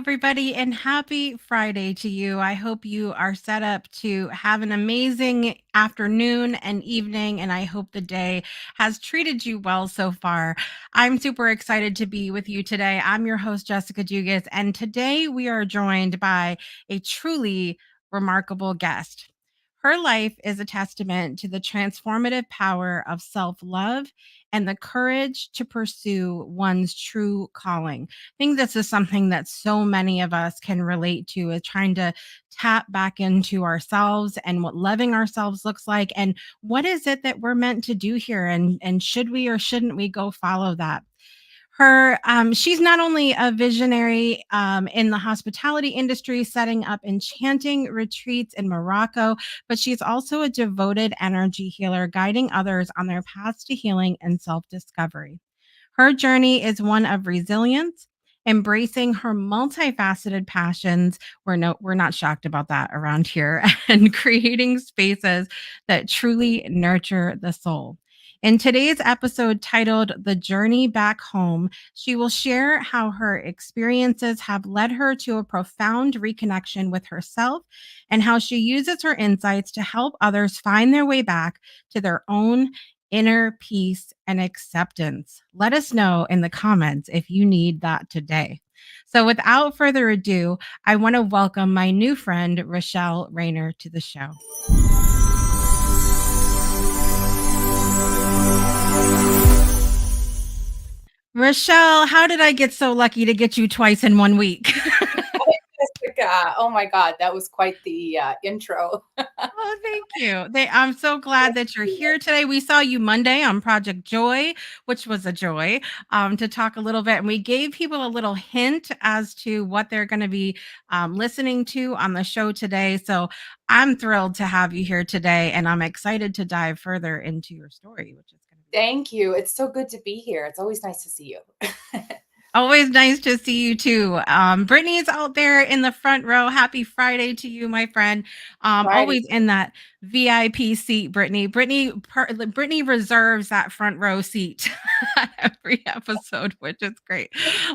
everybody, and happy Friday to you. I hope you are set up to have an amazing afternoon and evening, and I hope the day has treated you well so far. I'm super excited to be with you today. I'm your host, Jessica Dugas, and today we are joined by a truly remarkable guest. Her life is a testament to the transformative power of self love and the courage to pursue one's true calling. Think this is something that so many of us can relate to is trying to tap back into ourselves and what loving ourselves looks like and what is it that we're meant to do here and should we or shouldn't we go follow that. She's not only a visionary in the hospitality industry, setting up enchanting retreats in Morocco, but she's also a devoted energy healer, guiding others on their paths to healing and self discovery. Her journey is one of resilience, embracing her multifaceted passions. We're not shocked about that around here, and creating spaces that truly nurture the soul. In today's episode titled The Journey Back Home, she will share how her experiences have led her to a profound reconnection with herself and how she uses her insights to help others find their way back to their own inner peace and acceptance. Let us know in the comments if you need that today. So, without further ado, I want to welcome my new friend, Rachelle Rayner, to the show. Rachelle, how did I get so lucky to get you twice in 1 week? Jessica, oh my God, that was quite the intro. Oh, thank you. I'm so glad that you're here today. We saw you Monday on Project Joy, which was a joy to talk a little bit. And we gave people a little hint as to what they're going to be listening to on the show today. So I'm thrilled to have you here today. And I'm excited to dive further into your story, which is going to be Thank you. It's so good to be here. It's always nice to see you. always nice to see you too. Brittany's out there in the front row. Happy Friday to you, my friend. Friday. Always in that VIP seat, Brittany. Brittany reserves that front row seat at every episode, which is great.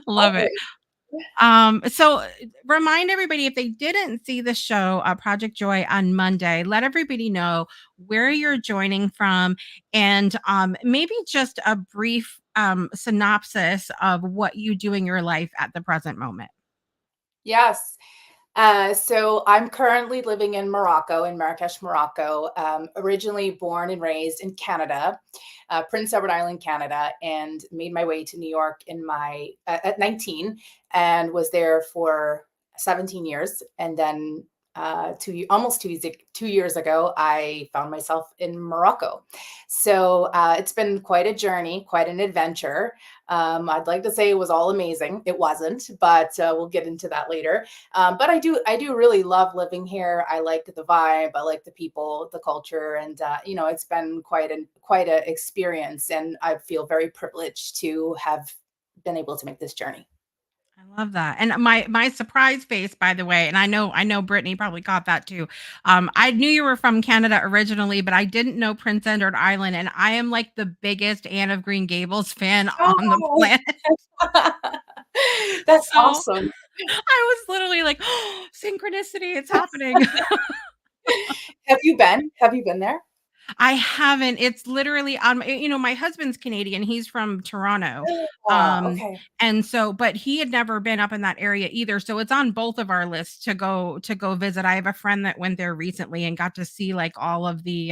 Love it. Always. So remind everybody if they didn't see the show, Project Joy on Monday, let everybody know where you're joining from and maybe just a brief synopsis of what you do in your life at the present moment. Yes. So I'm currently living in Morocco, in Marrakesh, Morocco. Originally born and raised in Canada, Prince Edward Island, Canada, and made my way to New York at 19, and was there for 17 years. And then almost 2 years ago, I found myself in Morocco. So it's been quite a journey, quite an adventure. I'd like to say it was all amazing. It wasn't, but we'll get into that later. But I do really love living here. I like the vibe. I like the people, the culture, and it's been quite a experience. And I feel very privileged to have been able to make this journey. I love that. And my surprise face, by the way, and I know Brittany probably caught that too. I knew you were from Canada originally, but I didn't know Prince Edward Island. And I am like the biggest Anne of Green Gables fan on the Oh, planet. that's So awesome. I was literally like, oh, synchronicity, it's happening. Have you been there? I haven't. It's literally on my husband's Canadian. He's from Toronto. Um Okay. and so but he had never been up in that area either. So it's on both of our lists to go visit. I have a friend that went there recently and got to see like all of the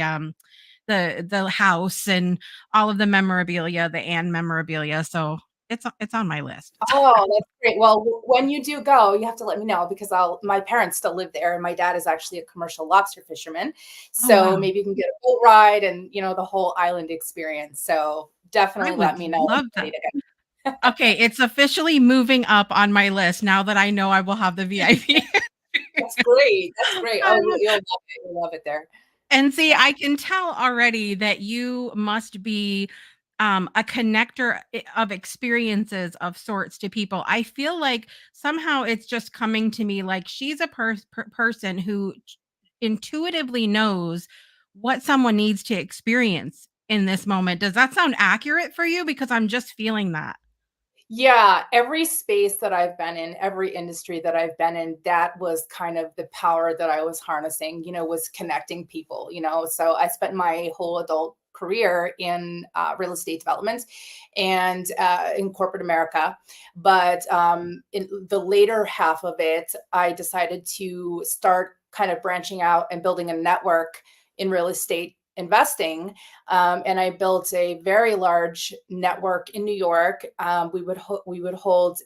house and all of the memorabilia, the Anne memorabilia. So it's on my list. Oh, that's great. Well, when you do go, you have to let me know because my parents still live there and my dad is actually a commercial lobster fisherman. Oh So wow. maybe you can get a boat ride and, the whole island experience. So I definitely would let me know when love you're that. ready to go. Okay, it's officially moving up on my list now that I know I will have the VIP. That's great. That's great. Oh, I you'll love it. You'll love it there. And see, Yeah. I can tell already that you must be a connector of experiences of sorts to people. I feel like somehow it's just coming to me like she's a person who intuitively knows what someone needs to experience in this moment. Does that sound accurate for you? Because I'm just feeling that. Yeah, every space that I've been in, every industry that I've been in, that was kind of the power that I was harnessing, was connecting people. So I spent my whole adult career in real estate development and in corporate America. But in the later half of it, I decided to start kind of branching out and building a network in real estate investing, and I built a very large network in New York. We would hold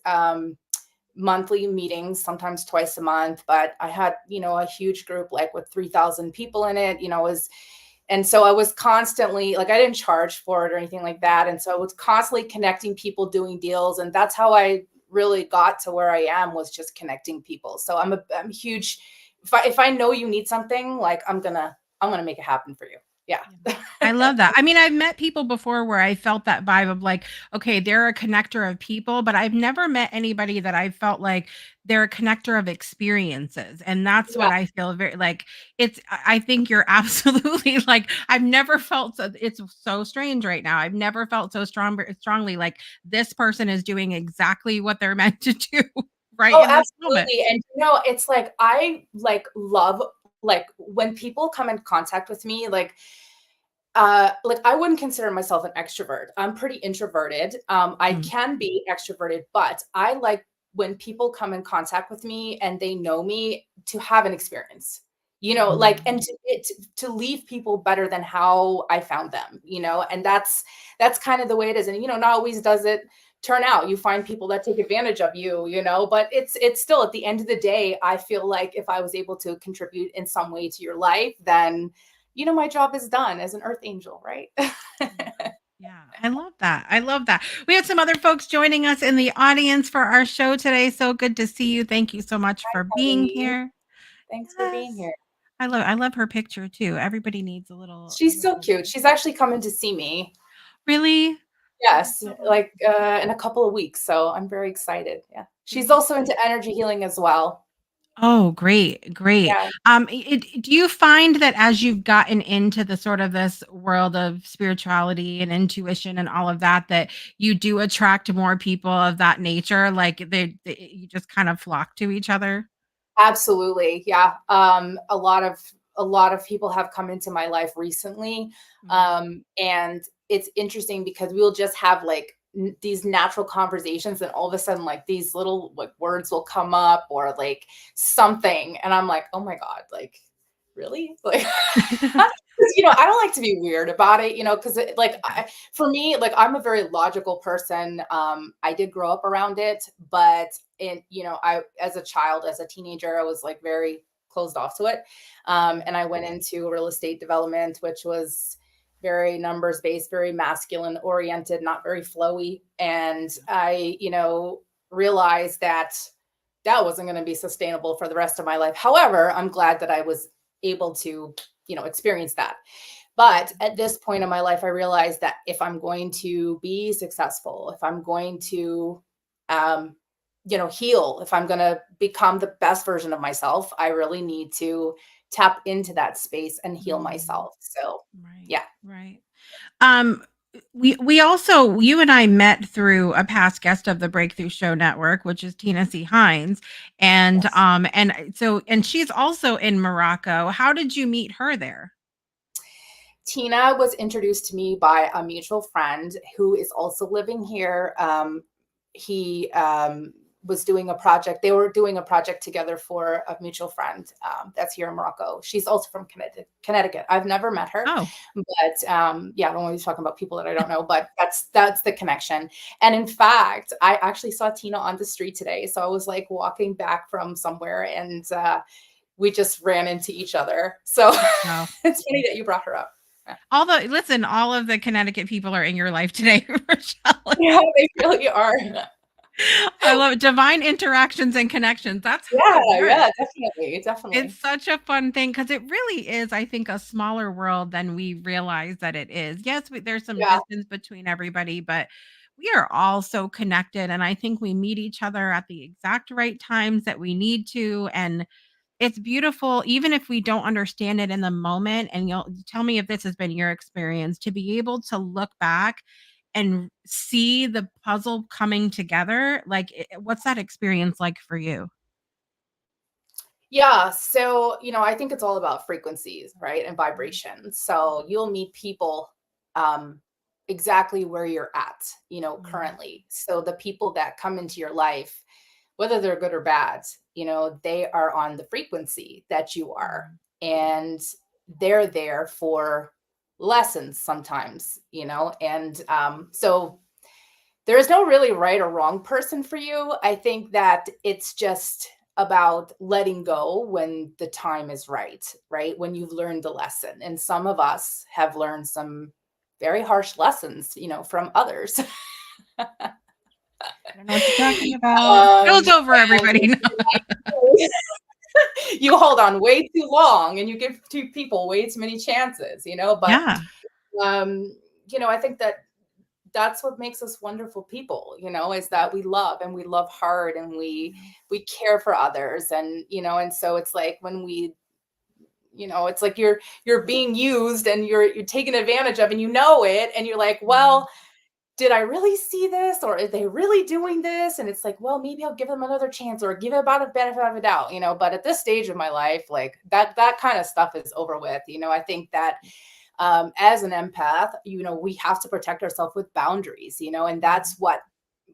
monthly meetings, sometimes twice a month. But I had a huge group, like with 3,000 people in it. And so I was constantly like, I didn't charge for it or anything like that, and so I was constantly connecting people, doing deals, and that's how I really got to where I am, was just connecting people. So I'm huge. If I know you need something, like I'm gonna make it happen for you. Yeah. Yeah. I love that. I mean, I've met people before where I felt that vibe of like, okay, they're a connector of people, but I've never met anybody that I felt like they're a connector of experiences. And that's Yeah. what I feel very like I think you're absolutely like I've never felt so it's so strange right now. I've never felt so strongly like this person is doing exactly what they're meant to do right Oh, in this moment. absolutely. And it's like I love like when people come in contact with me, like I wouldn't consider myself an extrovert. I'm pretty introverted. I Mm, can be extroverted, but I like when people come in contact with me and they know me, to have an experience. Like, and mm, to leave people better than how I found them. And that's kind of the way it is. And not always does it turn out. You find people that take advantage of you, but it's still, at the end of the day, I feel like if I was able to contribute in some way to your life, then my job is done as an earth angel, right? yeah. Yeah, I love that. I love that. We have some other folks joining us in the audience for our show today. So good to see you. Thank you so much for being Honey, here. thanks for being Yes. here. I love her picture too. Everybody needs a She's so little cute. She's actually coming to see me. really? Yes, Oh, like, in a couple of weeks, so I'm very excited, yeah. She's very also into energy healing as well. Oh, great, great. Yeah, Do you find that as you've gotten into the sort of this world of spirituality and intuition and all of that, that you do attract more people of that nature? Like you just kind of flock to each other? absolutely, yeah. A lot of people have come into my life recently, Mm, and it's interesting because we'll just have, like, these natural conversations, and all of a sudden, like, these little, like, words will come up, or like something, and I'm like, oh my god, like, really, like, 'cause, I don't like to be weird about it, because like, yeah. for me, like, I'm a very logical person. I did grow up around it, but I, as a child, as a teenager, I was like very closed off to it. Mm, And I went into real estate development, which was very numbers based, very masculine oriented, not very flowy. And I realized that that wasn't going to be sustainable for the rest of my life. However, I'm glad that I was able to experience that. But yeah. at this point in my life, I realized that if I'm going to be successful, if I'm going to, um, heal, if I'm going to become the best version of myself, I really need to tap into that space and heal Mm, myself. So, right, yeah. right. Um, we also you and I met through a past guest of the Breakthrough Show Network, which is Tina C. Hines, Yes. and she's also in Morocco. How did you meet her there? Tina was introduced to me by a mutual friend who is also living here. He was doing a project. They were doing a project together for a mutual friend that's here in Morocco. She's also from Connecticut. I've never met her, Oh, but yeah, I don't want to be talking about people that I don't know. But that's the connection. And in fact, I actually saw Tina on the street today. So I was like walking back from somewhere, and we just ran into each other. So no. it's funny that you brought her up. Yeah. All of the Connecticut people are in your life today, Rochelle. Yeah, they really are. I love it. Divine interactions and connections. That's how Yeah, it works. yeah, definitely, It's definitely. such a fun thing because it really is, I think, a smaller world than we realize that it is. Yes, there's some Yeah, distance between everybody, but we are all so connected. And I think we meet each other at the exact right times that we need to. And it's beautiful, even if we don't understand it in the moment. And you'll tell me if this has been your experience to be able to look back and see the puzzle coming together? Like, what's that experience like for you? Yeah. So, I think it's all about frequencies, right? And vibrations. So you'll meet people um, exactly where you're at, Mm, currently. So the people that come into your life, whether they're good or bad, they are on the frequency that you are. mm, And they're there for lessons sometimes, and so there is no really right or wrong person for you. I think that it's just about letting go when the time is right, right? When you've learned the lesson. And some of us have learned some very harsh lessons, from others. I don't know what you're talking about. um, Show's over, and everybody. No. you hold on way too long and you give two people way too many chances, but Yeah. um, I think that that's what makes us wonderful people, is that we love and we love hard and we care for others. And and so it's like when it's like you're being used and you're taken advantage of, and it, and you're like, Mm, well, did I really see this, or are they really doing this? And it's like, well, maybe I'll give them another chance or give it about a benefit of a doubt, but at this stage of my life, like that kind of stuff is over with. I think that as an empath, we have to protect ourselves with boundaries, and mm, that's what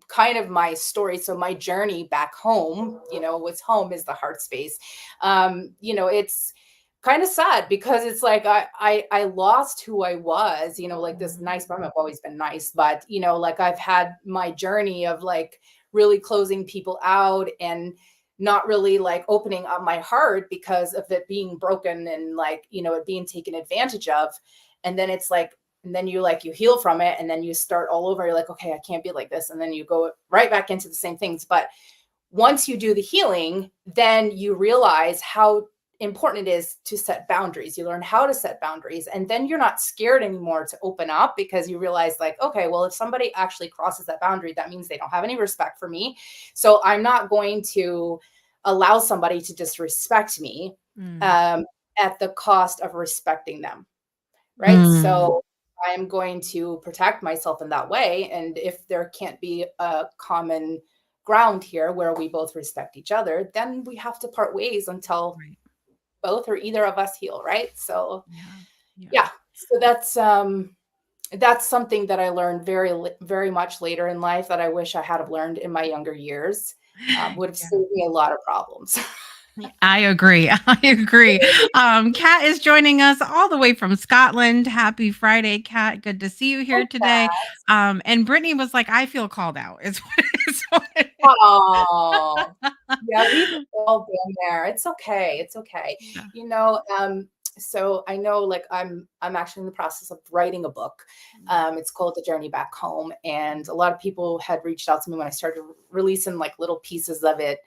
kind of my story. So my journey back home, was home is the heart space. It's kind of sad because it's like I lost who I was, like this mm, nice mom. I've always been nice, but like I've had my journey of like really closing people out and not really like opening up my heart because of it being broken and like, it being taken advantage of. And then it's like, and then you heal from it and then you start all over. You're like, okay, I can't be like this. And then you go right back into the same things. But once you do the healing, then you realize how important it is to set boundaries. You learn how to set boundaries, and then you're not scared anymore to open up because you realize, like, okay, well, if somebody actually crosses that boundary, that means they don't have any respect for me. So I'm not going to allow somebody to disrespect me mm, um, at the cost of respecting them, right? mm. So I'm going to protect myself in that way. And if there can't be a common ground here where we both respect each other, then we have to part ways until Right. both or either of us heal, right? So Yeah. Yeah. yeah, so that's something that I learned very much later in life that I wish I had have learned in my younger years. Would have Yeah. saved me a lot of problems. I agree. I agree. Kat is joining us all the way from Scotland. Happy Friday, Kat. Good to see you here today. And Brittany was like, I feel called out. Is what it Oh, is. yeah, we've all been there. It's okay. It's okay. Yeah. You know, um, so I know like I'm actually in the process of writing a book. Mm, It's called The Journey Back Home. And a lot of people had reached out to me when I started releasing like little pieces of it.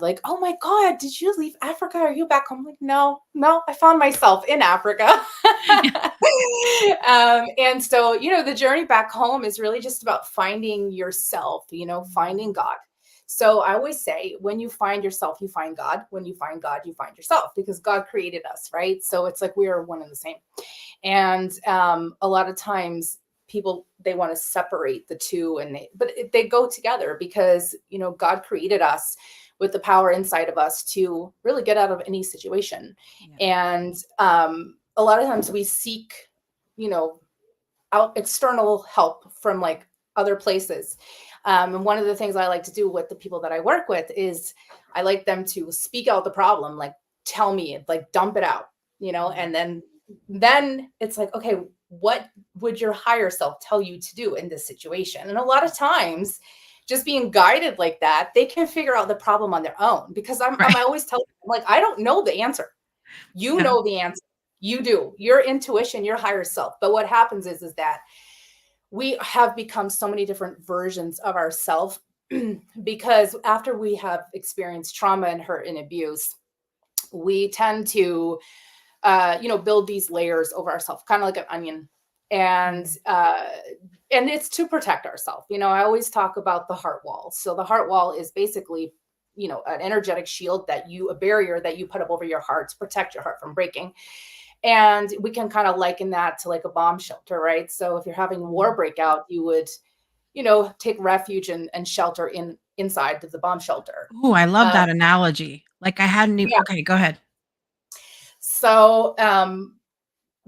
Like, oh my God, did you leave Africa? Are you back home? I'm like, no, no, I found myself in Africa. yeah. And so, the journey back home is really just about finding yourself, finding Mm, God. So I always say, when you find yourself, you find God. When you find God, you find yourself because God created us, right? So it's like we are one and the same. And a lot of times people they want to separate the two, and they go together because God created us with the power inside of us to really get out of any situation. yeah. And a lot of times we seek you know out external help from like other places. And one of the things I like to do with the people that I work with is I like them to speak out the problem, like tell me, like dump it out, Mm, and then it's like, okay, what would your higher self tell you to do in this situation? And a lot of times, just being guided like that, they can figure out the problem on their own. Because I'm right. always telling them, like, I don't know the answer. You Yeah. know the answer. You do. Your intuition, your higher self. But what happens is that we have become so many different versions of ourselves because after we have experienced trauma and hurt and abuse, we tend to build these layers over ourselves, kind of like an onion. And Mm, and it's to protect ourselves. I always talk about the heart wall. So the heart wall is basically, an energetic shield a barrier that you put up over your heart to protect your heart from breaking. And we can kind of liken that to like a bomb shelter, right? So if you're having war breakout, you would, take refuge and shelter inside of the bomb shelter. Ooh, I love Uh, that analogy. Like I hadn't even, yeah. okay, go ahead. So,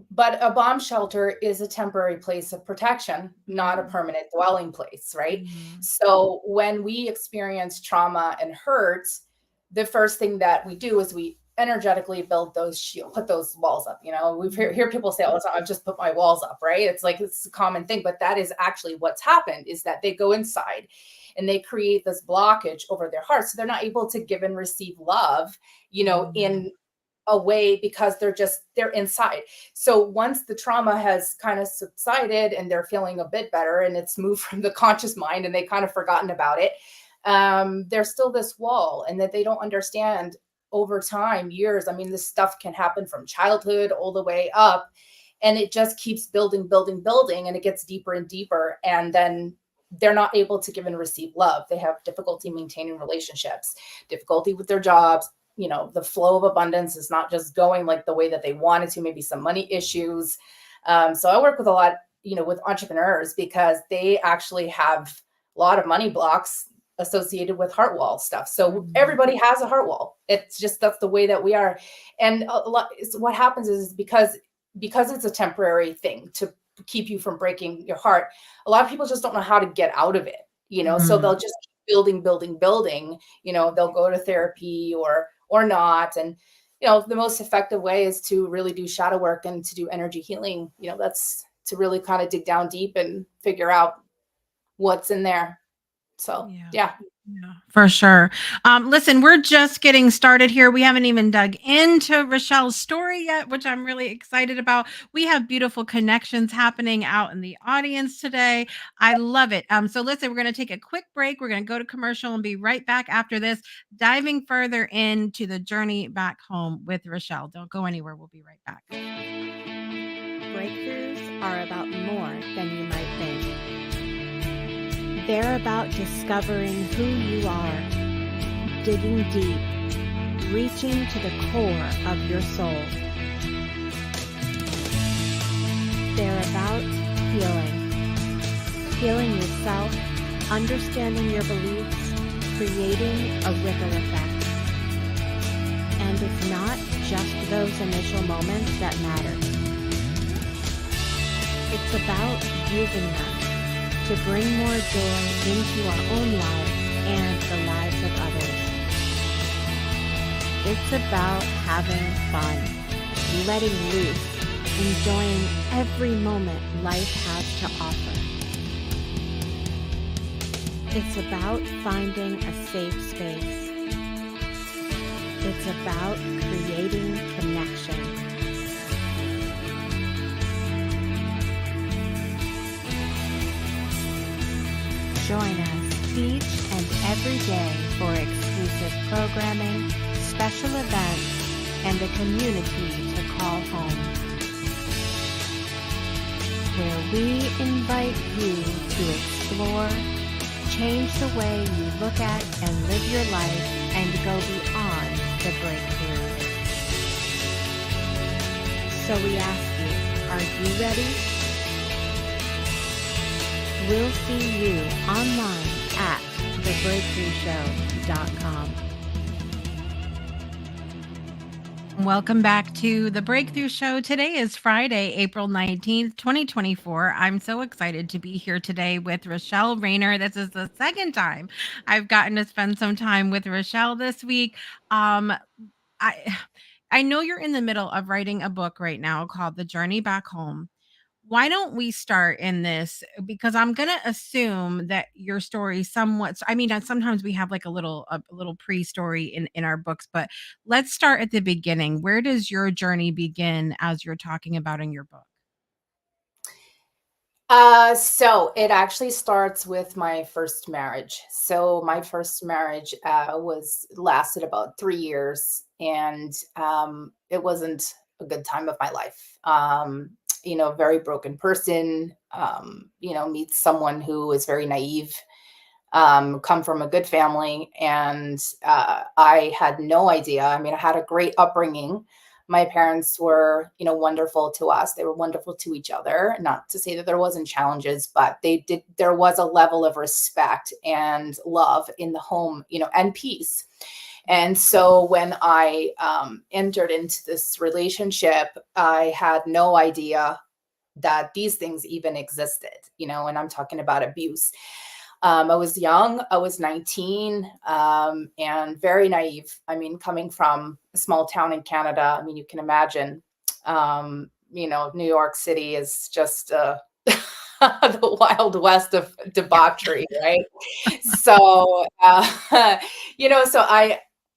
but a bomb shelter is a temporary place of protection, not a Mhm. permanent dwelling place, right? Mhm. So when we experience trauma and hurt, the first thing that we do is we energetically build those shield, put those walls up. We've hear people say all the time, I've just put my walls up, right? It's like it's a common thing, but that is actually what's happened is that they go inside and they create this blockage over their heart. So they're not able to give and receive love, Mhm. in a way because they're inside. So once the trauma has kind of subsided and they're feeling a bit better and it's moved from the conscious mind and they kind of forgotten about it, there's still this wall and that they don't understand over time, years. I mean, this stuff can happen from childhood all the way up, and it just keeps building, building, building, and it gets deeper and deeper. And then they're not able to give and receive love. They have difficulty maintaining relationships, difficulty with their jobs. The flow of abundance is not just going like the way that they wanted to, maybe some money issues. So I work with a lot, with entrepreneurs because they actually have a lot of money blocks associated with heart wall stuff. So Mhm. everybody has a heart wall. It's just that's the way that we are. And a lot, what happens is because it's a temporary thing to keep you from breaking your heart, a lot of people just don't know how to get out of it. So they'll Mhm. just keep building, building, building. They'll go to therapy or not. And the most effective way is to really do shadow work and to do energy healing. That's to really kind of dig down deep and figure out what's in there. So Yeah. yeah. Yeah, for sure. Listen, we're just getting started here. We haven't even dug into Rochelle's story yet, which I'm really excited about. We have beautiful connections happening out in the audience today. I love it. So listen, we're going to take a quick break. We're going to go to commercial and be right back after this, diving further into the journey back home with Rochelle. Don't go anywhere. We'll be right back. Breakthroughs are about more than you might think. They're about discovering who you are, digging deep, reaching to the core of your soul. They're about healing yourself, understanding your beliefs, creating a ripple effect. And it's not just those initial moments that matter. It's about using them to bring more joy into our own lives and the lives of others. It's about having fun, letting loose, enjoying every moment life has to offer. It's about finding a safe space. It's about creating connection. Join us each and every day for exclusive programming, special events, and a community to call home, where we invite you to explore, change the way you look at and live your life, and go beyond the breakthrough. So we ask you, are you ready? We'll see you online at thebreakthroughshow.com. Welcome back to the Breakthrough Show. Today is Friday, April 19th, 2024. I'm so excited to be here today with Rachelle Rayner. This is the second time I've gotten to spend some time with Rachelle this week. Um, I I know you're in the middle of writing a book right now called The Journey Back Home. Why don't we start in this? Because I'm gonna assume that your story somewhat. I mean, sometimes we have like a little pre-story in our books, but let's start at the beginning. Where does your journey begin as you're talking about in your book? So it actually starts with my first marriage. So my first marriage was lasted about 3 years, and it wasn't a good time of my life. Very broken person. Meets someone who is very naive. Come from a good family, and I had no idea. I mean, I had a great upbringing, My parents were, wonderful to us. They were wonderful to each other. Not to say that there wasn't challenges, but there was a level of respect and love in the home, and peace. And so when I entered into this relationship, I had no idea that these things even existed, and I'm talking about abuse. I was young, I was 19, and very naive. I mean, coming from a small town in Canada, I mean, you can imagine, New York City is just the wild west of debauchery, right? So, so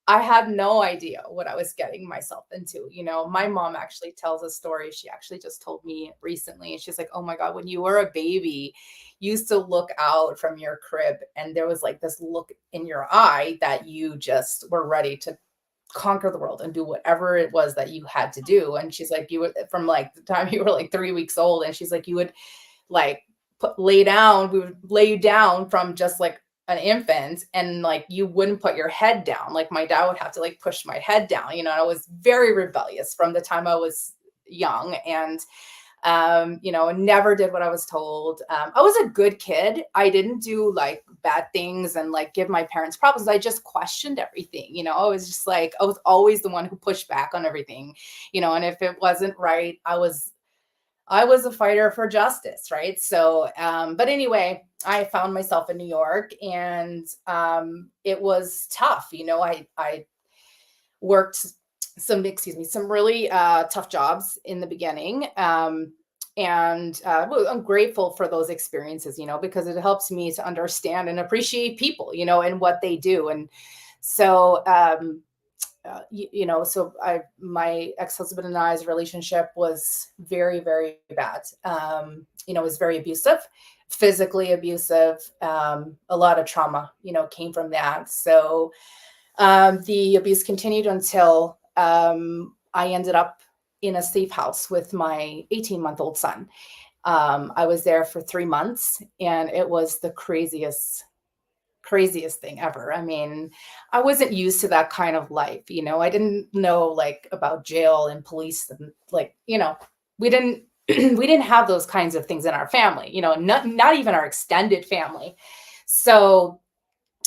I had no idea what I was getting myself into. My mom actually tells a story. She actually just told me recently. She's like, "Oh my God, when you were a baby, you used to look out from your crib and there was like this look in your eye that you just were ready to conquer the world and do whatever it was that you had to do." And she's like, you would, from like the time you were like 3 weeks old, and she's like, you would like we would lay you down from just like an infant, and like you wouldn't put your head down. Like my dad would have to like push my head down. I was very rebellious from the time I was young, and never did what I was told. I was a good kid. I didn't do like bad things and like give my parents problems. I just questioned everything. I was just like, I was always the one who pushed back on everything, and if it wasn't right, I was a fighter for justice, right? So, but anyway, I found myself in New York, and it was tough. I worked some really tough jobs in the beginning. And I'm grateful for those experiences, because it helps me to understand and appreciate people, and what they do. And so, my ex-husband and I's relationship was very, very bad. It was very abusive, physically abusive. A lot of trauma, came from that. So the abuse continued until I ended up in a safe house with my 18-month-old son. I was there for 3 months, and it was the craziest thing ever. I mean, I wasn't used to that kind of life. I didn't know like about jail and police, and like, we didn't we didn't have those kinds of things in our family, not even our extended family. So,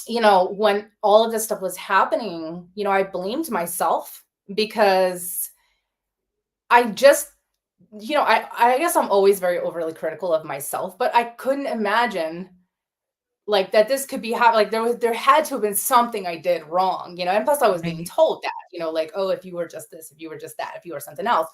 when all of this stuff was happening, I blamed myself because I just, I guess I'm always very overly critical of myself, but I couldn't imagine like that this could be like there had to have been something I did wrong, and plus I was being Right. told that, like, oh, if you were just this, if you were just that, if you were something else.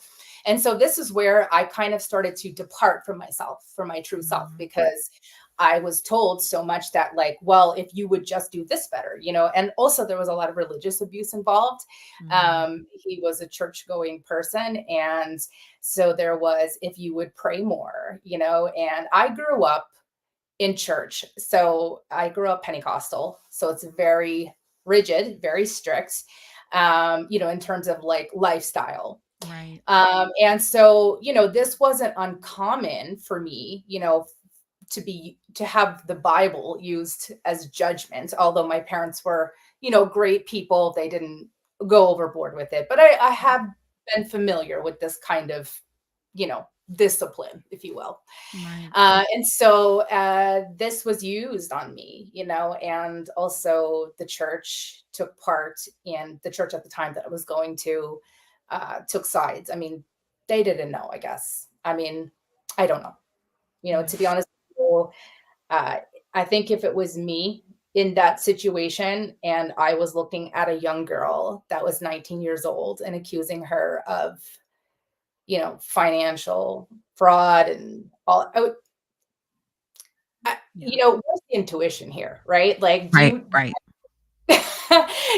And so this is where I kind of started to depart from myself, from my true self, Mhm. because I was told so much that like, well, if you would just do this better, and also there was a lot of religious abuse involved. Mhm. He was a church going person. And so there was, if you would pray more, and I grew up in church. So I grew up Pentecostal. So it's very rigid, very strict, in terms of like lifestyle. Right. And so, this wasn't uncommon for me, to have the Bible used as judgment, although my parents were, great people. They didn't go overboard with it. But I have been familiar with this kind of, discipline, if you will. Right. And so this was used on me, and also the church took part in the church at the time that I was going to, took sides. I mean, they didn't know, I guess. I mean, I don't know, Yeah. to be honest with you, uh, I think if it was me in that situation and I was looking at a young girl that was 19 years old and accusing her of, financial fraud and all, Yeah. what's the intuition here, right? Like, do Right. you, Right.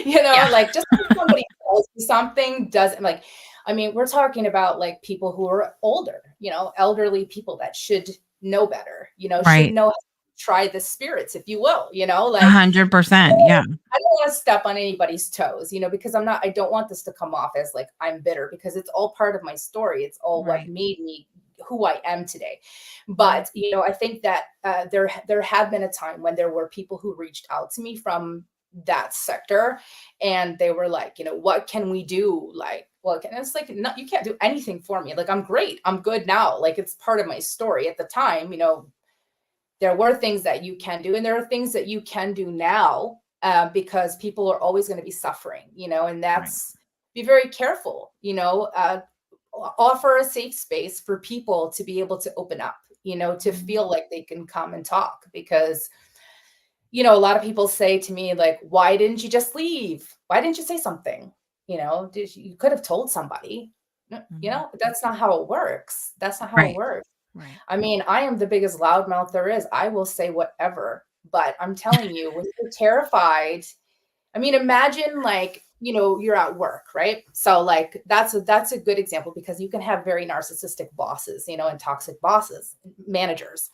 Yeah. like just because somebody tells you something doesn't like, I mean, we're talking about like people who are older, elderly people that should know better, should Right. know how to try the spirits, if you will, like, 100%. Yeah. I don't want to step on anybody's toes, because I don't want this to come off as like I'm bitter, because it's all part of my story. It's all what Right. made me who I am today. Right. But, I think that there had been a time when there were people who reached out to me from that sector, and they were like, what can we do? Like, well, and it's like, no, you can't do anything for me. Like, I'm great. I'm good now. Like, it's part of my story. At the time, there were things that you can do, and there are things that you can do now, because people are always going to be suffering, and Right. that's, be very careful, offer a safe space for people to be able to open up, to Mhm. feel like they can come and talk. Because, a lot of people say to me, like, why didn't you just leave? Why didn't you say something? You could have told somebody. Mhm. That's not how it works. That's not how it Right. works. Right. I mean, I am the biggest loudmouth there is. I will say whatever, but I'm telling you, when you're terrified, I mean, imagine, like, you're at work, right? So, like, that's a good example, because you can have very narcissistic bosses, and toxic bosses, managers.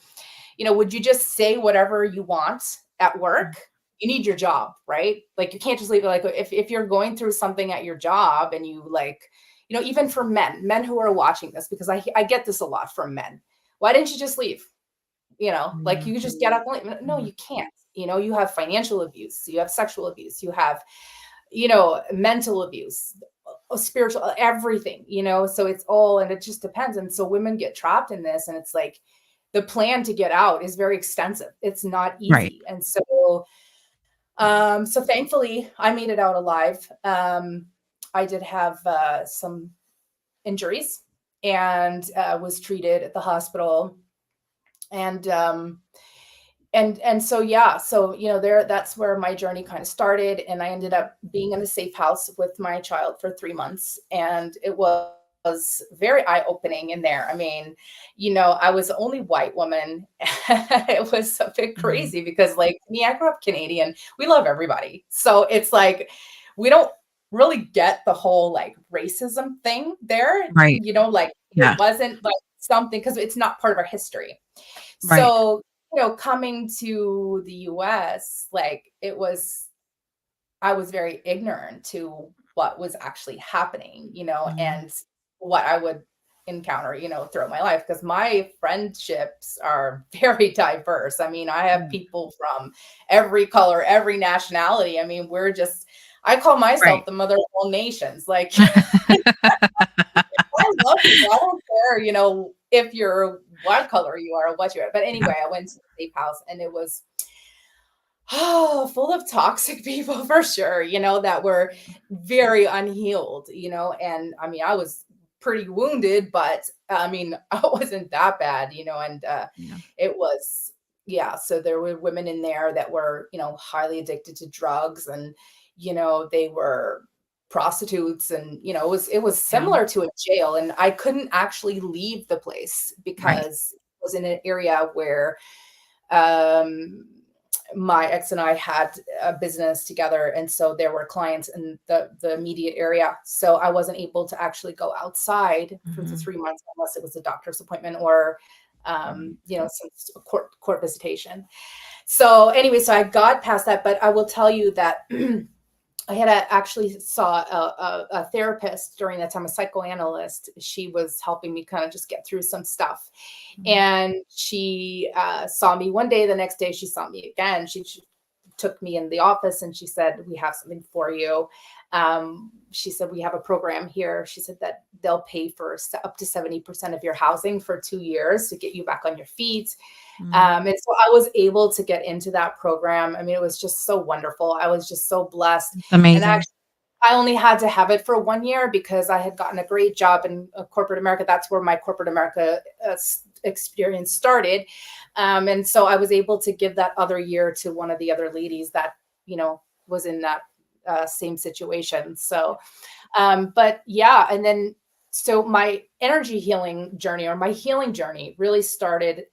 Would you just say whatever you want at Mm. work? You need your job, right? Like, you can't just leave it. Like, if you're going through something at your job, and you, like, even for men who are watching this, because I get this a lot from men. Why didn't you just leave? Like, Mhm. you just get up and leave. No, Mhm. you can't. You have financial abuse, you have sexual abuse, you have, mental abuse, spiritual, everything, so it's all, and it just depends. And so women get trapped in this, and it's like, the plan to get out is very extensive. It's not Right. easy. And so, so thankfully I made it out alive. I did have some injuries, and was treated at the hospital. And so, yeah, so, that's where my journey kind of started. And I ended up being in a safe house with my child for 3 months, and it was very eye-opening in there. I mean, I was the only white woman. It was a bit Mhm. crazy, because, like, me, I grew up Canadian. We love everybody, so it's like, we don't really get the whole, like, racism thing there. Right. Like, it Yeah. wasn't like something, because it's not part of our history. Right. So, coming to the US, like, I was very ignorant to what was actually happening, Mhm. and what I would encounter, throughout my life, because my friendships are very diverse. I mean, I have Mm. people from every color, every nationality. I mean, I call myself Right. the mother of all nations. Like, I love people. I don't care, if you're what color you are or what you are. But Yeah. anyway, I went to the safe house, and it was, full of toxic people, for sure, that were very unhealed, and I mean, I was pretty wounded, but I mean, I wasn't that bad, and Yeah. it was, yeah, so there were women in there that were, highly addicted to drugs, and, they were prostitutes, and, it was Yeah. similar to a jail. And I couldn't actually leave the place, Right. because it was in an area where, um my ex and I had a business together, and so there were clients in the immediate area. So I wasn't able to actually go outside for the Mhm. 3 months, unless it was a doctor's appointment, or Right. some court visitation. So anyway, so I got past that, but I will tell you that I had actually saw a therapist during that time, a psychoanalyst. She was helping me kind of just get through some stuff. Mhm. And she saw me one day. The next day, she saw me again. She took me in the office, and she said, "We have something for you." She said, "We have a program here." She said that they'll pay for up to 70% of your housing for 2 years to get you back on your feet. Mhm. And so I was able to get into that program. I mean, it was just so wonderful. I was just so blessed. It's And amazing. actually, I only had to have it for 1 year, because I had gotten a great job in corporate America. That's where my corporate America experience started. And so I was able to give that other year to one of the other ladies that, was in that same situation. So, but yeah, and then, so my energy healing journey, or my healing journey, really started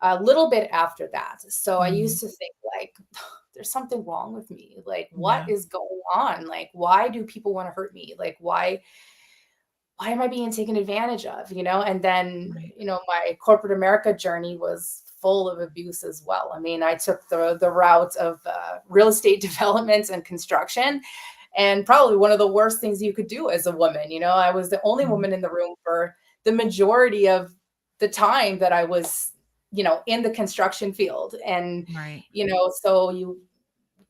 a little bit after that. So I Mhm. used to think, like, there's something wrong with me. Like, what Yeah. is going on? Like, why do people want to hurt me? Like, why am I being taken advantage of? And then, Right. my corporate America journey was full of abuse as well. I mean, I took the route of real estate development and construction, and probably one of the worst things you could do as a woman. I was the only Mhm. woman in the room for the majority of the time that I was, in the construction field. And, Right. so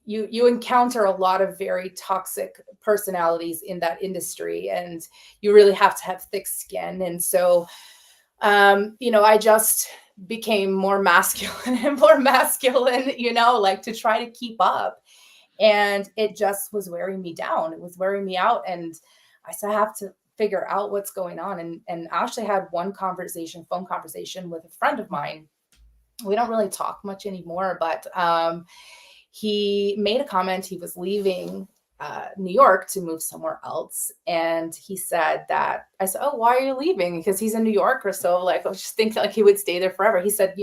you encounter a lot of very toxic personalities in that industry, and you really have to have thick skin. And so, I just became more masculine and more masculine, like to try to keep up. And it just was wearing me down. It was wearing me out. And I said, I have to figure out what's going on. And I actually had one phone conversation with a friend of mine. We don't really talk much anymore, but he made a comment. He was leaving New York to move somewhere else. And he said that, I said, oh, why are you leaving? Because he's in New York, or so like, I was just thinking like he would stay there forever. He said,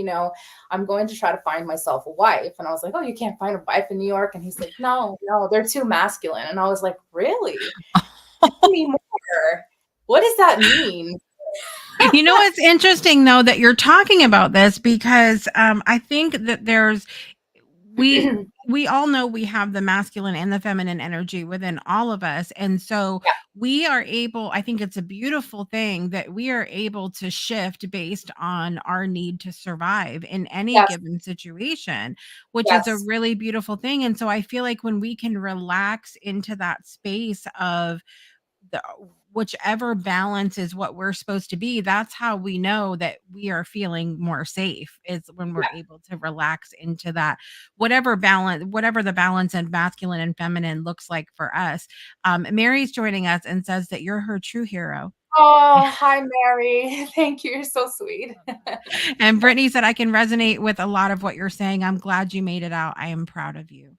I'm going to try to find myself a wife. And I was like, oh, you can't find a wife in New York? And he's like, no, they're too masculine. And I was like, really? Tell me more. What does that mean? It's interesting though that you're talking about this, because I think that we all know we have the masculine and the feminine energy within all of us. And so Yeah. we are able, I think it's a beautiful thing that we are able to shift based on our need to survive in any Yes. given situation, which is a Yes. really beautiful thing. And so I feel like when we can relax into that space of the whichever balance is what we're supposed to be, that's how we know that we are feeling more safe, is when we're Yeah. able to relax into that whatever the balance and masculine and feminine looks like for us. Mary's joining us and says that you're her true hero. Oh, hi, Mary. Thank you. You're so sweet. And Brittany said, I can resonate with a lot of what you're saying. I'm glad you made it out. I am proud of you.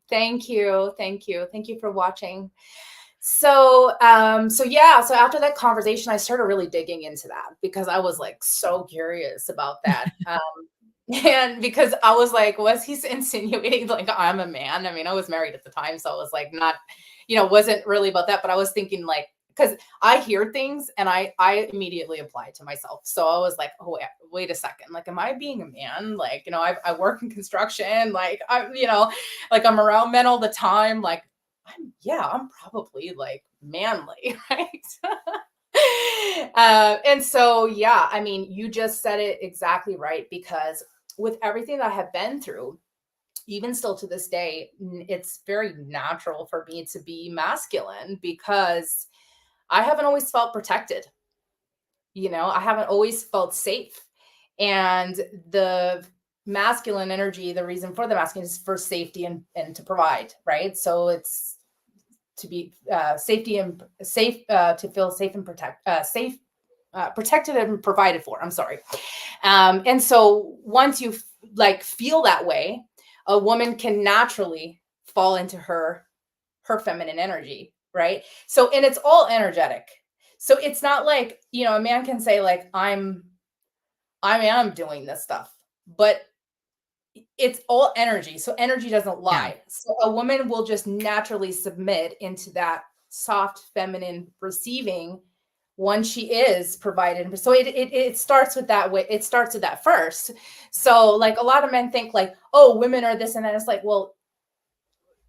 Thank you. Thank you. Thank you for watching. So after that conversation, I started really digging into that, because I was like so curious about that. And because I was like, was he insinuating like I'm a man? I mean, I was married at the time, so I was like, not, wasn't really about that, but I was thinking like, because I hear things and I immediately apply to myself. So I was like, oh, wait a second, like, am I being a man? Like, I work in construction, like like I'm around men all the time, like I'm probably like manly, right? And so, I mean, you just said it exactly right, because with everything that I have been through, even still to this day, it's very natural for me to be masculine, because I haven't always felt protected. I haven't always felt safe. And the masculine energy, the reason for the masculine is for safety and to provide, right? So it's to be safety and safe, to feel safe and protected and provided for. I'm sorry. And so once you feel that way, a woman can naturally fall into her feminine energy, right? So, and it's all energetic. So it's not like, a man can say like, I am doing this stuff, but it's all energy. So energy doesn't lie. Yeah. So a woman will just naturally submit into that soft feminine receiving once she is provided. So it starts with that way. It starts with that first. So like a lot of men think like, oh, women are this and that. It's like, well,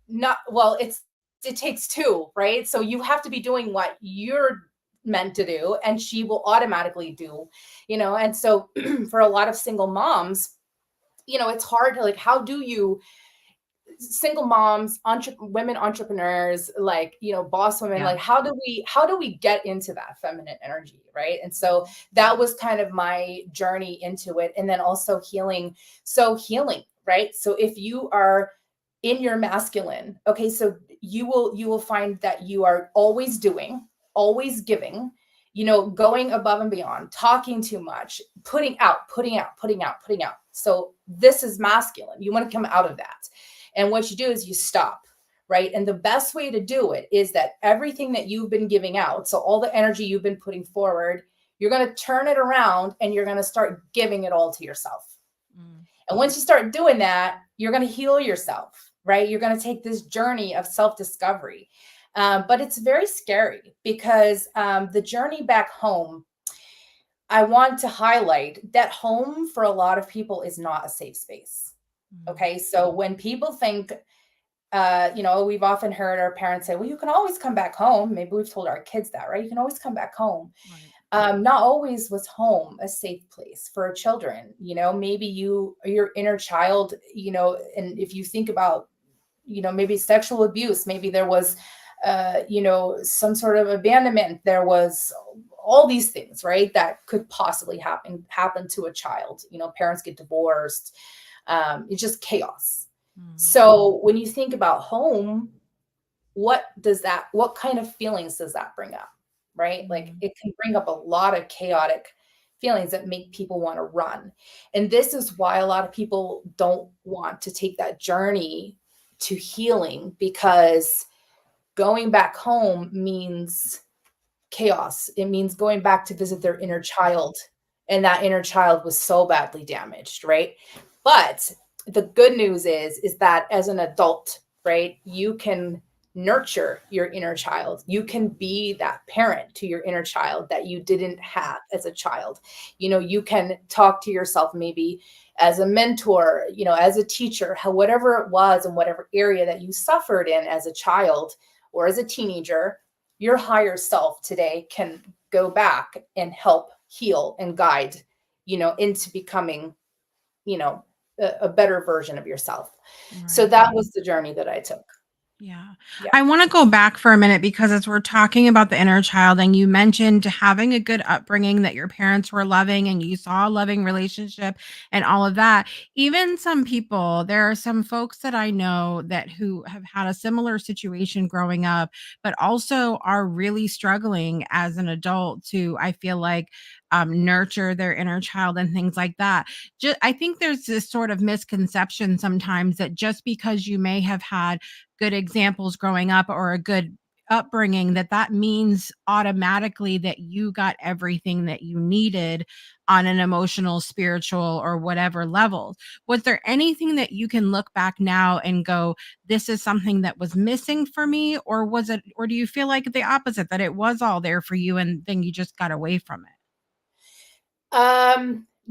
it takes two, right? So you have to be doing what you're meant to do, and she will automatically do, and so for a lot of single moms, it's hard to like, how do you, single moms, women entrepreneurs, like, boss women, like, how do we get into that feminine energy, right? And so that was kind of my journey into it. And then also healing, right? So if you are in your masculine, okay, so you will find that you are always doing, always giving, going above and beyond, talking too much, putting out. So this is masculine. You want to come out of that. And what you do is you stop, right? And the best way to do it is that everything that you've been giving out, so all the energy you've been putting forward, you're going to turn it around and you're going to start giving it all to yourself. And once you start doing that, you're going to heal yourself, right? You're going to take this journey of self-discovery. But it's very scary, because the journey back home, I want to highlight that home for a lot of people is not a safe space. Okay. So when people think, we've often heard our parents say, well, you can always come back home. Maybe we've told our kids that, right? You can always come back home. Right. Not always was home a safe place for children. Maybe your inner child, and if you think about maybe sexual abuse, maybe there was, some sort of abandonment. There was all these things, right, that could possibly happen to a child. Parents get divorced. It's just chaos. Mm. So when you think about home, what kind of feelings does that bring up, right? Like, Mm. it can bring up a lot of chaotic feelings that make people want to run. And this is why a lot of people don't want to take that journey to healing, because going back home means chaos. It means going back to visit their inner child. And that inner child was so badly damaged, right? But the good news is that as an adult, right, you can nurture your inner child. You can be that parent to your inner child that you didn't have as a child. You can talk to yourself maybe as a mentor, as a teacher, whatever it was, in whatever area that you suffered in as a child or as a teenager. Your higher self today can go back and help heal and guide, into becoming, a better version of yourself. So Right. that was the journey that I took. Yeah. Yeah. I want to go back for a minute because as we're talking about the inner child, and you mentioned having a good upbringing, that your parents were loving and you saw a loving relationship and all of that. Even some people, there are some folks that I know that who have had a similar situation growing up, but also are really struggling as an adult to, I feel like, nurture their inner child and things like that. I think there's this sort of misconception sometimes that just because you may have had good examples growing up or a good upbringing, that means automatically that you got everything that you needed on an emotional, spiritual, or whatever level. Was there anything that you can look back now and go, this is something that was missing for me? Or do you feel like the opposite, that it was all there for you and then you just got away from it?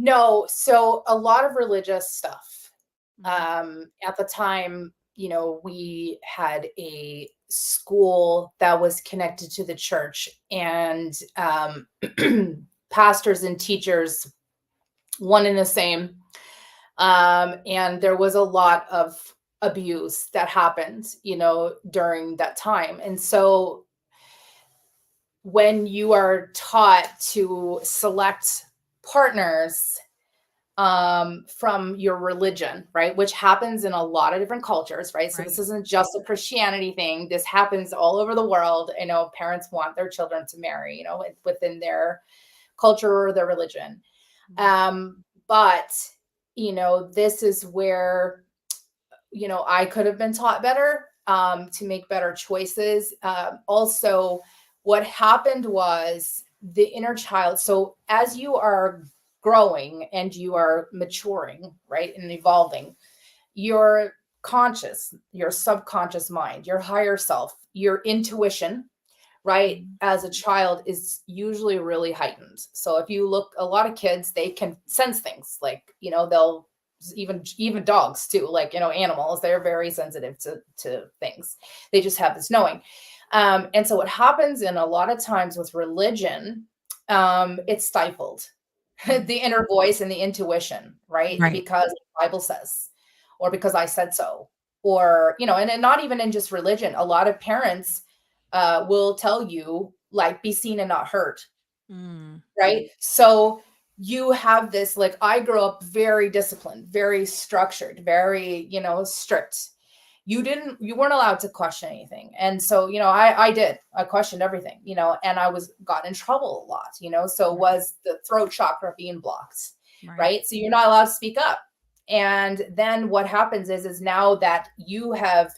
No. So a lot of religious stuff. Mm. At the time, we had a school that was connected to the church, and pastors and teachers, one and the same. And there was a lot of abuse that happened, during that time. And so when you are taught to select partners from your religion, right? Which happens in a lot of different cultures, right? So this Right. isn't just a Christianity thing. This happens all over the world. I know parents want their children to marry, within their culture or their religion. Mm. But this is where, I could have been taught better, to make better choices. Also, what happened was the inner child. So as you are growing and you are maturing, right, and evolving, your your subconscious mind, your higher self, your intuition, right, Mm. as a child is usually really heightened. So if you look, a lot of kids, they can sense things, like, they'll, even dogs too, like, animals, they're very sensitive to things. They just have this knowing. And so what happens in a lot of times with religion, it's stifled. Mm. The inner voice and the intuition, right? Right. Because the Bible says, or because I said so, or, and not even in just religion. A lot of parents will tell you, like, be seen and not heard, Mm. right? So you have this, like, I grew up very disciplined, very structured, very, strict. You weren't allowed to question anything. And so, I questioned everything, and I got in trouble a lot, so Right. was the throat chakra being blocked, Right. right? So you're not allowed to speak up. And then what happens is now that you have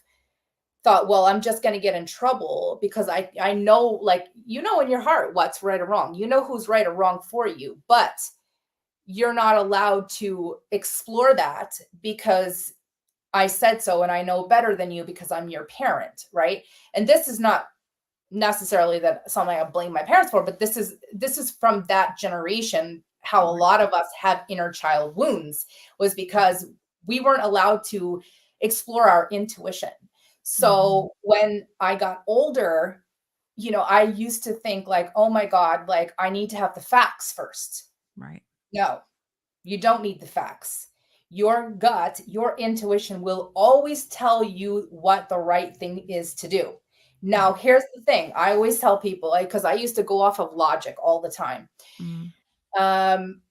thought, well, I'm just going to get in trouble because I know, like, in your heart what's right or wrong. You know who's right or wrong for you, but you're not allowed to explore that because I said so and I know better than you because I'm your parent, right? And this is not necessarily that something I blame my parents for, but this is from that generation, how a Right. lot of us have inner child wounds, was because we weren't allowed to explore our intuition. Mhm. So when I got older, I used to think, like, oh my God, like, I need to have the facts first. Right. No, you don't need the facts. your gut, your intuition will always tell you what the right thing is to do. Now, Right. here's the thing. I always tell people, because I used to go off of logic all the time. Mm, Um,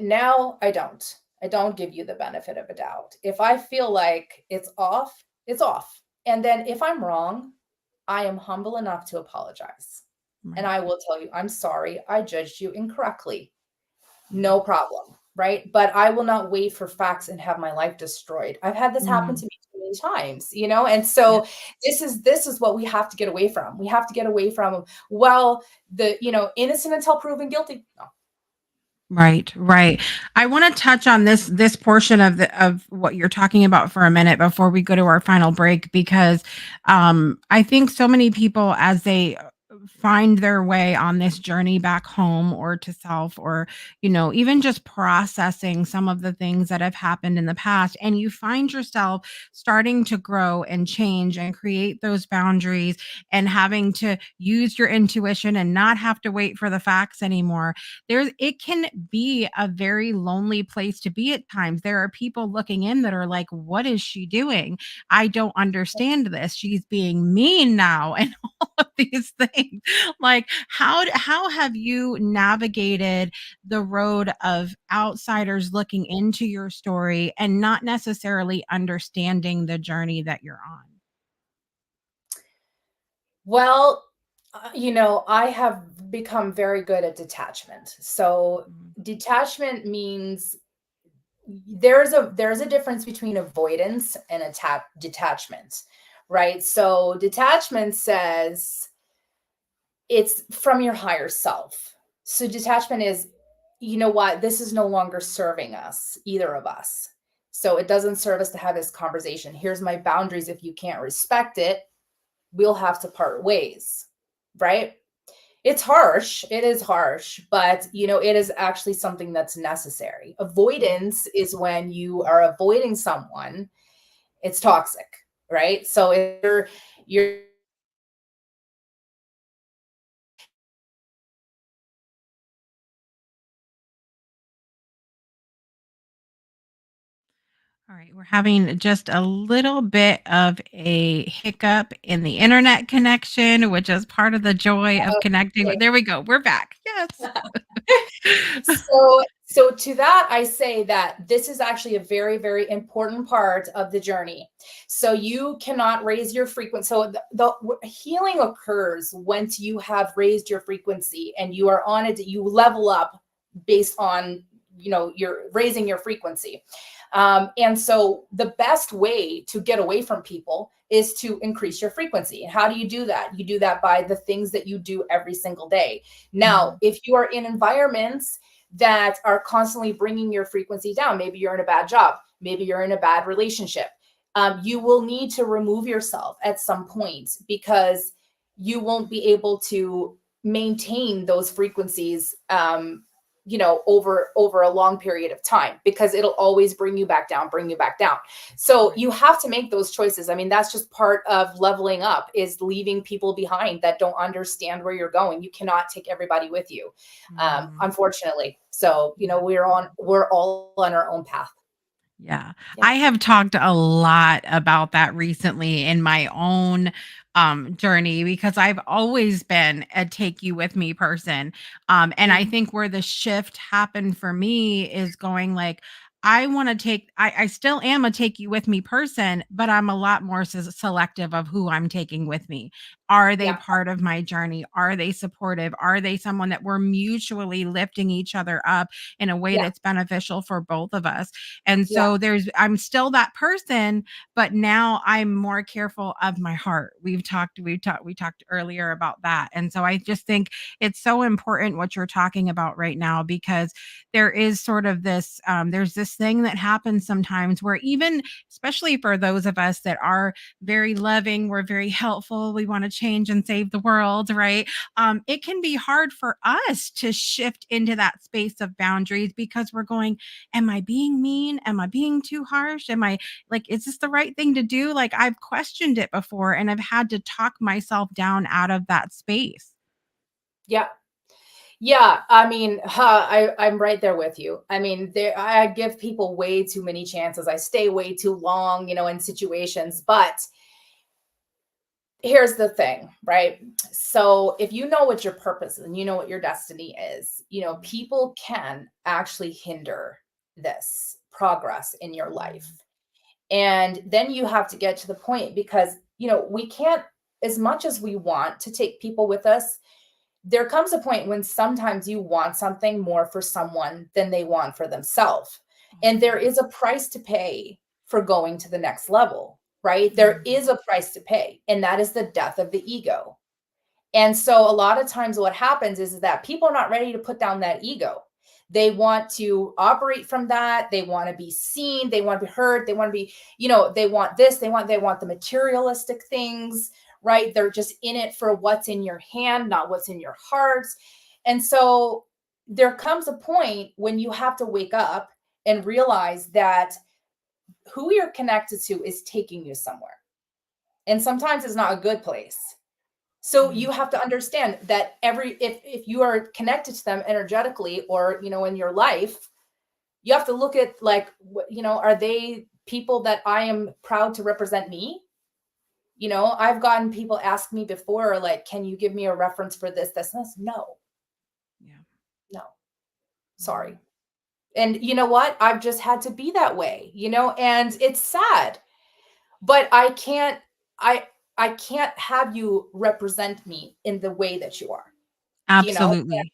Now I don't. I don't give you the benefit of a doubt. If I feel like it's off, it's off. And then if I'm wrong, I am humble enough to apologize. And right. I will tell you, I'm sorry, I judged you incorrectly. No problem, right? But I will not wait for facts and have my life destroyed. I've had this happen Mm, to me too many times, And yeah. so this is what we have to get away from. We have to get away from, well, innocent until proven guilty. No. Right, right. I want to touch on this portion of what you're talking about for a minute before we go to our final break, because I think so many people, as they find their way on this journey back home or to self, or even just processing some of the things that have happened in the past, and you find yourself starting to grow and change and create those boundaries and having to use your intuition and not have to wait for the facts anymore. It can be a very lonely place to be at times. There are people looking in that are like, what is she doing? I don't understand this. She's being mean now and all of these things. Like, how have you navigated the road of outsiders looking into your story and not necessarily understanding the journey that you're on? Well, I have become very good at detachment. So Mm, detachment means there's a difference between avoidance and detachment, right? So detachment says it's from your higher self. So detachment is, you know what, this is no longer serving us, either of us. So it doesn't serve us to have this conversation. Here's my boundaries. If you can't respect it, we'll have to part ways, right? It's harsh. It is harsh, but it is actually something that's necessary. mm. Avoidance is when you are avoiding someone. It's toxic, right? So if you're All right, we're having just a little bit of a hiccup in the internet connection, which is part of the joy of connecting. There we go. We're back. Yes. so to that I say that this is actually a very, very important part of the journey. So you cannot raise your frequency. So the healing occurs once you have raised your frequency and you are on it. You level up based on you're raising your frequency. And so the best way to get away from people is to increase your frequency. And how do you do that? You do that by the things that you do every single day. Now, Mhm. if you are in environments that are constantly bringing your frequency down, maybe you're in a bad job, maybe you're in a bad relationship, you will need to remove yourself at some point because you won't be able to maintain those frequencies over a long period of time, because it'll always bring you back down. So Right. you have to make those choices. I mean, that's just part of leveling up, is leaving people behind that don't understand where you're going. You cannot take everybody with you, Mhm. unfortunately. So Yeah. we're all on our own path. Yeah. Yeah. I have talked a lot about that recently in my own journey, because I've always been a take you with me person. And I Mhm. think where the shift happened for me is going like, I want to I still am a take you with me person, but I'm a lot more selective of who I'm taking with me. Are they Yeah. part of my journey? Are they supportive? Are they someone that we're mutually lifting each other up in a way Yeah. that's beneficial for both of us? And Yeah. so I'm still that person, but now I'm more careful of my heart. We talked earlier about that. And so I just think it's so important what you're talking about right now, because there is sort of there's this thing that happens sometimes where, even especially for those of us that are very loving, we're very helpful, we want to change and save the world, right? It can be hard for us to shift into that space of boundaries, because we're going, am I being mean? Am I being too harsh? Am I like, is this the right thing to do? Like, I've questioned it before and I've had to talk myself down out of that space. Yeah. Yeah, I mean, I'm right there with you. I mean, I give people way too many chances. I stay way too long, in situations. But here's the thing, right? So if you know what your purpose is and you know what your destiny is, people can actually hinder this progress in your life. And then you have to get to the point because, we can't, as much as we want to take people with us, there comes a point when sometimes you want something more for someone than they want for themselves. And there is a price to pay for going to the next level, right? There Mhm. is a price to pay, and that is the death of the ego. And so a lot of times what happens is that people are not ready to put down that ego. They want to operate from that. They want to be seen. They want to be heard. They want to be, they want this. They want the materialistic things, right? They're just in it for what's in your hand, not what's in your heart. And so there comes a point when you have to wake up and realize that who you're connected to is taking you somewhere. And sometimes it's not a good place. So Mhm. you have to understand that if you are connected to them energetically or in your life, you have to look at like are they people that I am proud to represent me? I've gotten people ask me before like, can you give me a reference for this and this? No, Yeah. no, sorry. Mhm. And you know what? I've just had to be that way, and it's sad, but I I can't have you represent me in the way that you are, you know Absolutely.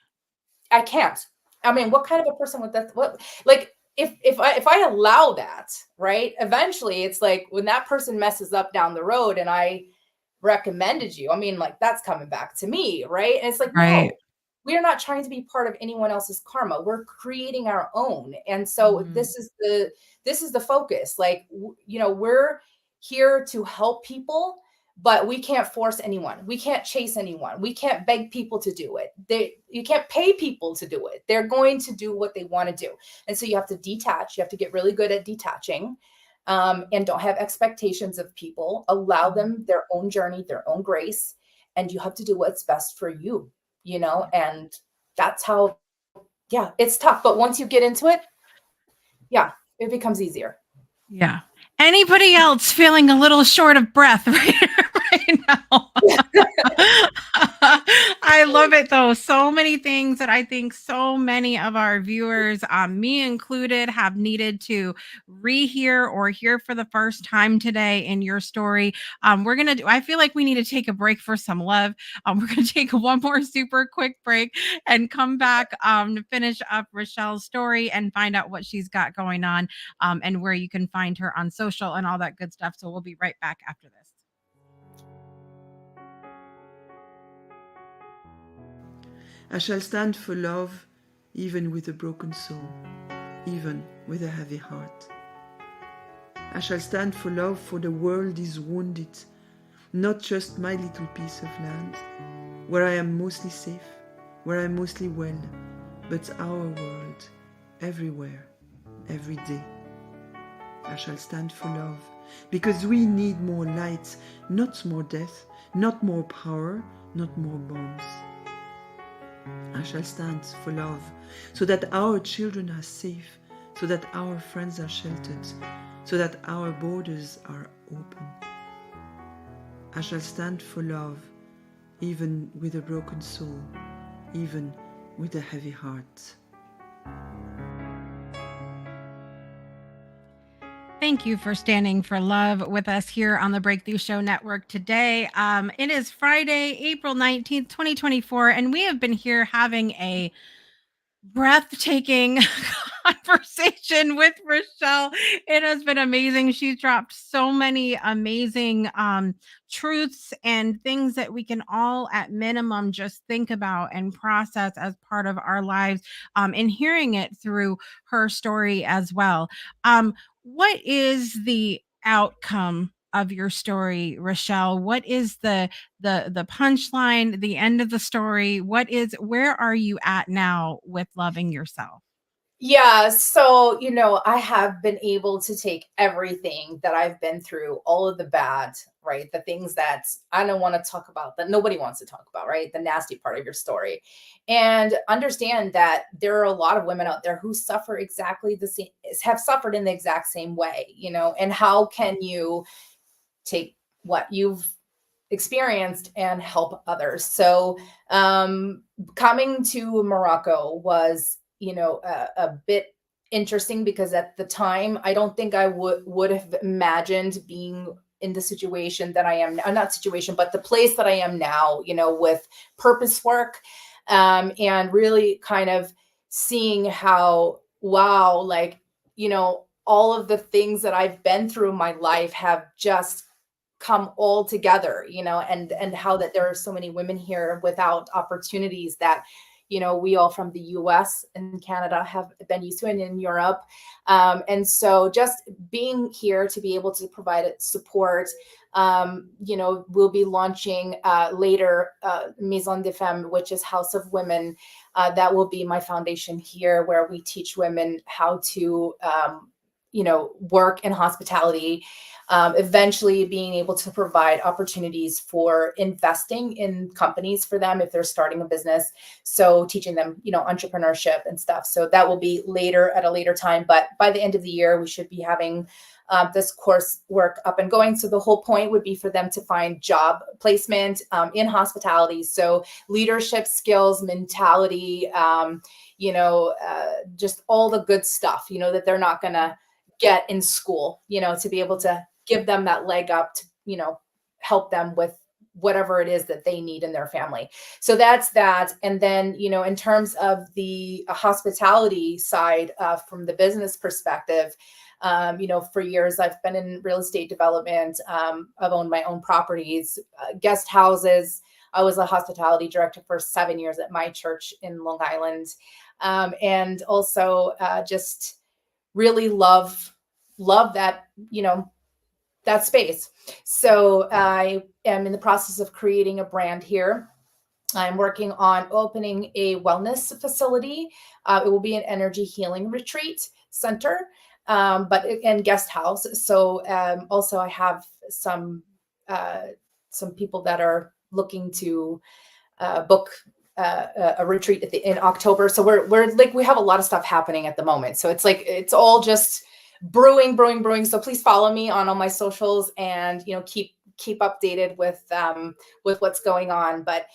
I can't. I mean, what kind of a person would that what like if I allow that, right? Eventually it's like when that person messes up down the road and I recommended you, I mean, like that's coming back to me, right? And it's like, Right. no, we are not trying to be part of anyone else's karma. We're creating our own. And so Mhm. this is the focus. Like we're here to help people, but we can't force anyone. We can't chase anyone. We can't beg people to do it. You can't pay people to do it. They're going to do what they want to do. And so you have to detach. You have to get really good at detaching, and don't have expectations of people. Allow Mhm. them their own journey, their own grace, and you have to do what's best for you, Yeah. and that's how, yeah, it's tough. But once you get into it, yeah, it becomes easier. Yeah. Anybody else feeling a little short of breath right now? I love it though. So many things that I think so many of our viewers, me included, have needed to rehear or hear for the first time today in your story. We're gonna do. I feel like we need to take a break for some love. We're gonna take one more super quick break and come back to finish up Rachelle's story and find out what she's got going on, and where you can find her on social and all that good stuff. So we'll be right back after this. I shall stand for love, even with a broken soul, even with a heavy heart. I shall stand for love, for the world is wounded, not just my little piece of land, where I am mostly safe, where I am mostly well, but our world, everywhere, every day. I shall stand for love, because we need more light, not more death, not more power, not more bombs. I shall stand for love, so that our children are safe, so that our friends are sheltered, so that our borders are open. I shall stand for love, even with a broken soul, even with a heavy heart. Thank you for standing for love with us here on the Breakthrough Show Network today. It is Friday, April 19th, 2024, and we have been here having a breathtaking conversation with Rachelle. It has been amazing. She's dropped so many amazing truths and things that we can all, at minimum, just think about and process as part of our lives, and hearing it through her story as well. What is the outcome of your story, Rachelle? What is the punchline, the end of the story? Where are you at now with loving yourself? Yeah, so I have been able to take everything that I've been through, all of the bad, right? The things that I don't want to talk about, that nobody wants to talk about, right? The nasty part of your story. And understand that there are a lot of women out there who suffer exactly the same, have suffered in the exact same way, and how can you take what you've experienced and help others. So coming to Morocco was, a bit interesting, because at the time I don't think I would have imagined being in the situation that I am now, not situation, but the place that I am now, with purpose work, and really kind of seeing how, wow, like, all of the things that I've been through in my life have just come all together, and how that there are so many women here without opportunities that, we all from the US and Canada have been used to, and in Europe. And so just being here to be able to provide support, we'll be launching later Maison de Femme, which is House of Women. That will be my foundation here, where we teach women how to, work in hospitality, eventually being able to provide opportunities for investing in companies for them if they're starting a business. So teaching them, entrepreneurship and stuff. So that will be later, at a later time. But by the end of the year, we should be having this course work up and going. So the whole point would be for them to find job placement in hospitality. So leadership skills, mentality, just all the good stuff, that they're not going to get in school, to be able to give them that leg up to, help them with whatever it is that they need in their family. So that's that. And then, in terms of the hospitality side, from the business perspective, for years I've been in real estate development. I've owned my own properties, guest houses. I was a hospitality director for 7 years at my church in Long Island. And also just really love that, that space. So I am in the process of creating a brand here. I'm working on opening a wellness facility. It will be an energy healing retreat center, and guest house. So also I have some people that are looking to book a retreat in October. So we're like, we have a lot of stuff happening at the moment. So it's like, it's all just brewing. So please follow me on all my socials, and, keep updated with what's going on. But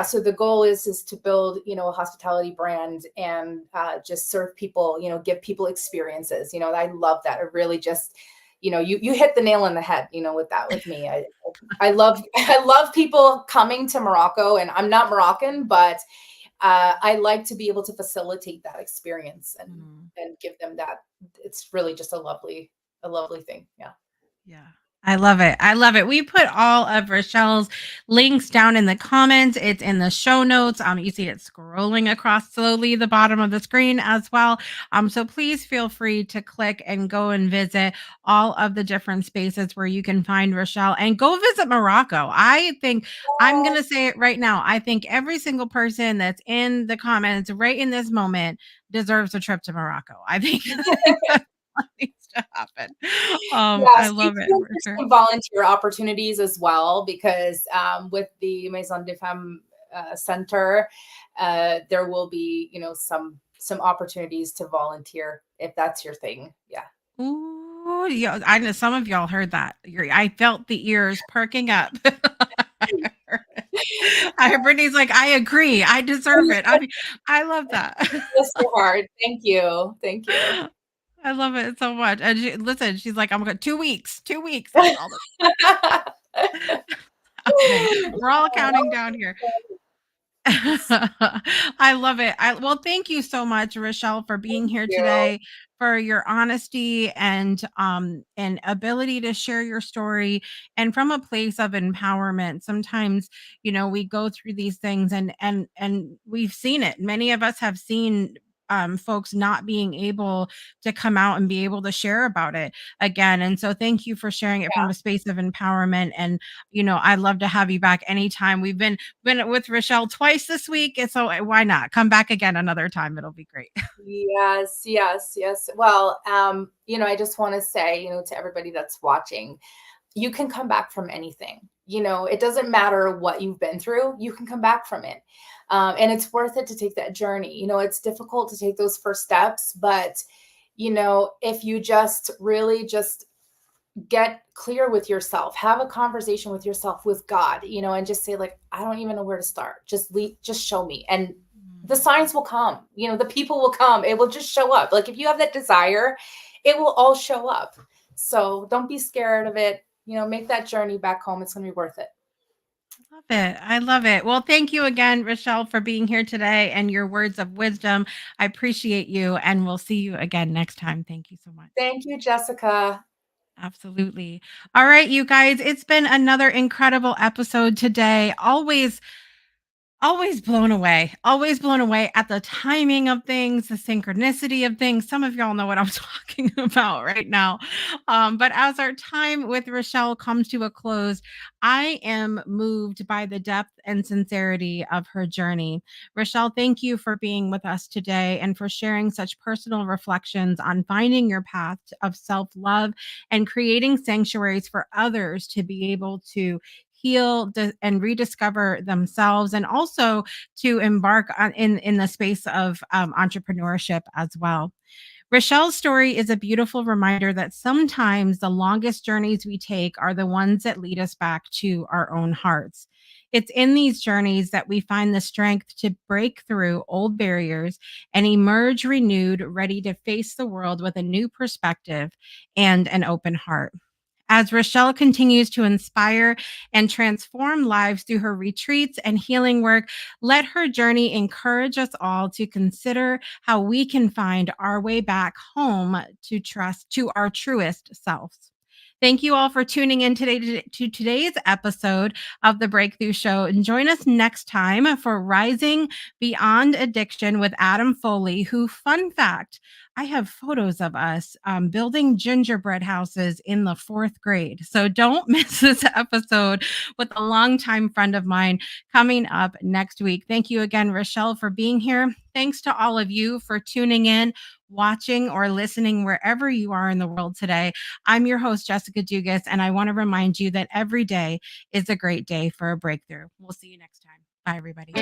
so the goal is to build, a hospitality brand, and just serve people, give people experiences. I love that. I really just, you hit the nail on the head, with me. I love people coming to Morocco, and I'm not Moroccan, but I like to be able to facilitate that experience and give them that. It's really just a lovely thing. Yeah. Yeah. I love it. I love it. We put all of Rachelle's links down in the comments. It's in the show notes. You see it scrolling across slowly the bottom of the screen as well. So please feel free to click and go and visit all of the different spaces where you can find Rachelle, and go visit Morocco. I think I'm going to say it right now. I think every single person that's in the comments right in this moment deserves a trip to Morocco. I think that's what needs to happen. I Yes, love it for sure. some volunteer opportunities as well, because with the Maison de Femme Center, there will be, some opportunities to volunteer if that's your thing. Yeah. Ooh, yeah, I know some of y'all heard that. I felt the ears perking up. I heard Brittany's like, I agree. I deserve it. I love that. Bless your heart. Thank you. Thank you. I love it so much. And listen, she's like, I'm going 2 weeks. 2 weeks. That's all that's happening. We're all counting down here. I love it. Well, thank you so much, Rachelle, for being here today, for your honesty and ability to share your story, and from a place of empowerment. Sometimes, we go through these things, and we've seen it. Many of us have seen folks not being able to come out and be able to share about it again. And so thank you for sharing it from a space of empowerment. And, I'd love to have you back anytime. We've been with Rachelle twice this week. And so why not come back again another time? It'll be great. Yes. Well, I just want to say, to everybody that's watching, you can come back from anything. It doesn't matter what you've been through, you can come back from it. And it's worth it to take that journey. It's difficult to take those first steps, but if you just really just get clear with yourself, have a conversation with yourself, with God, and just say, like, I don't even know where to start. Just show me. And the signs will come, the people will come. It will just show up. Like, if you have that desire, it will all show up. So don't be scared of it. Make that journey back home. It's going to be worth it. Love it. I love it. Well, thank you again, Rachelle, for being here today and your words of wisdom. I appreciate you, and we'll see you again next time. Thank you so much. Thank you, Jessica. Absolutely. All right, you guys, it's been another incredible episode today. Always blown away at the timing of things, the synchronicity of things. Some of y'all know what I'm talking about right now. But as our time with Rachelle comes to a close, I am moved by the depth and sincerity of her journey. Rachelle, thank you for being with us today and for sharing such personal reflections on finding your path of self love and creating sanctuaries for others to be able to heal and rediscover themselves, and also to embark on in the space of entrepreneurship as well. Rachelle's story is a beautiful reminder that sometimes the longest journeys we take are the ones that lead us back to our own hearts. It's in these journeys that we find the strength to break through old barriers and emerge renewed, ready to face the world with a new perspective and an open heart. As Rachelle continues to inspire and transform lives through her retreats and healing work, let her journey encourage us all to consider how we can find our way back home to our truest selves. Thank you all for tuning in today to today's episode of the Breakthrough Show. And join us next time for Rising Beyond Addiction with Adam Foley, who, fun fact, I have photos of us building gingerbread houses in the 4th grade. So don't miss this episode with a longtime friend of mine coming up next week. Thank you again, Rachelle, for being here. Thanks to all of you for tuning in, watching, or listening wherever you are in the world today. I'm your host, Jessica Dugas, and I want to remind you that every day is a great day for a breakthrough. We'll see you next time. Bye, everybody.